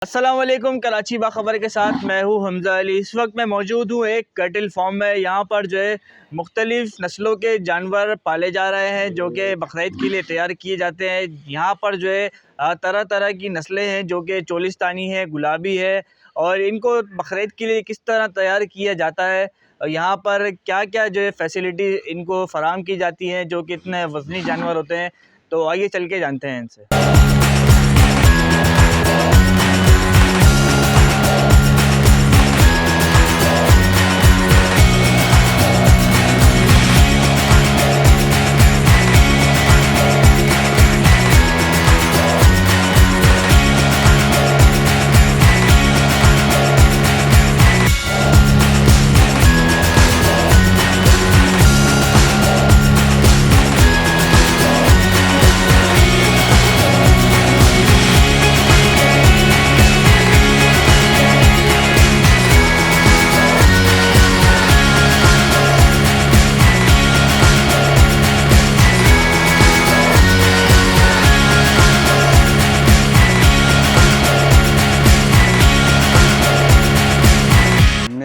अस्सलाम वालेकुम। कराची बाखबर के साथ मैं हूँ हमज़ा अली। इस वक्त मैं मौजूद हूँ एक कैटल फार्म में। यहाँ पर जो है मुख्तलिफ़ नस्लों के जानवर पाले जा रहे हैं जो कि बकरीद के लिए तैयार किए जाते हैं। यहाँ पर जो है तरह तरह की नस्लें हैं जो कि चोलिस्तानी है, गुलाबी है, और इनको बकरीद के लिए किस तरह तैयार किया जाता है और यहाँ पर क्या क्या जो है फ़ैसिलिटी इनको फ़राहम की जाती हैं जो कि इतने वज़नी जानवर होते हैं। तो आइए चल के जानते हैं इनसे।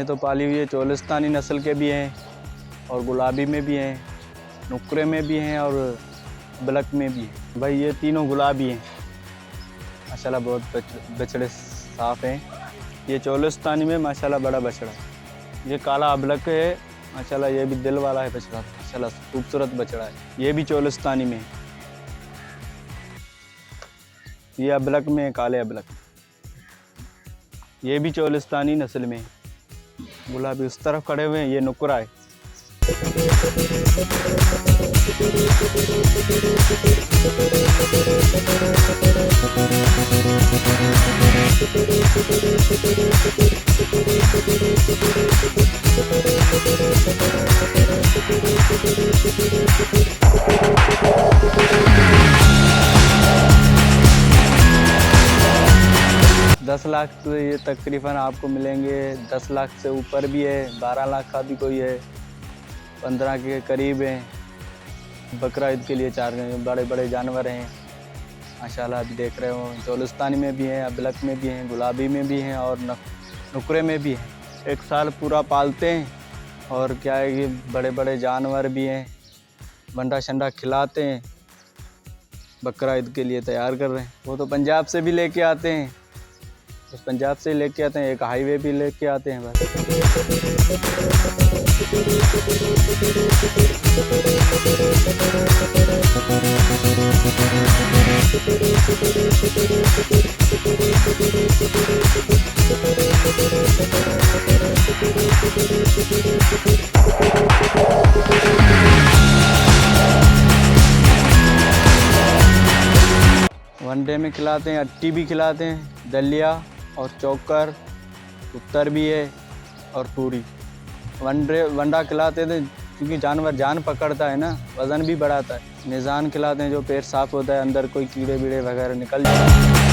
तो पाली हुई है, चोलिस्तानी नस्ल के भी हैं और गुलाबी में भी हैं, नुकरे में भी हैं और ब्लैक में भी हैं। भाई ये तीनों गुलाबी हैं माशाल्लाह, बहुत बछड़े साफ़ हैं। ये चोलिस्तानी में माशाल्लाह बड़ा बछड़ा है। ये काला अबलक है माशाल्लाह, ये भी दिल वाला है बछड़ा माशाल्लाह, खूबसूरत बछड़ा है। ये भी चोलिस्तानी में है, ये अबलक में है, काले अबलक। ये भी चोलिस्तानी नस्ल में है। गुलाबी उस तरफ खड़े हुए हैं, ये नुकरा है। दस लाख तो ये तकरीबन आपको मिलेंगे। 10 लाख से ऊपर भी है, 12 लाख का भी कोई है, 15 के करीब है। बकरा ईद के लिए 4 बड़े बड़े जानवर हैं माशाल्लाह। अभी देख रहे हो चोलिस्तानी में भी हैं, अबलक में भी हैं, गुलाबी में भी हैं और नुकरे में भी हैं। एक साल पूरा पालते हैं और क्या है कि बड़े बड़े जानवर भी हैं, बंडा शंडा खिलाते हैं। बकरा ईद के लिए तैयार कर रहे हैं। वो तो पंजाब से भी लेके आते हैं, उस पंजाब से लेके आते हैं, एक हाईवे भी लेके आते हैं बस। वनडे में खिलाते हैं, अट्टी भी खिलाते हैं, दलिया और चोकर, उत्तर भी है और तूरी। वंडा खिलाते थे क्योंकि जानवर जान पकड़ता है ना, वज़न भी बढ़ाता है। निज़ान खिलाते हैं जो पेट साफ़ होता है, अंदर कोई कीड़े बीड़े वगैरह निकल जाते हैं।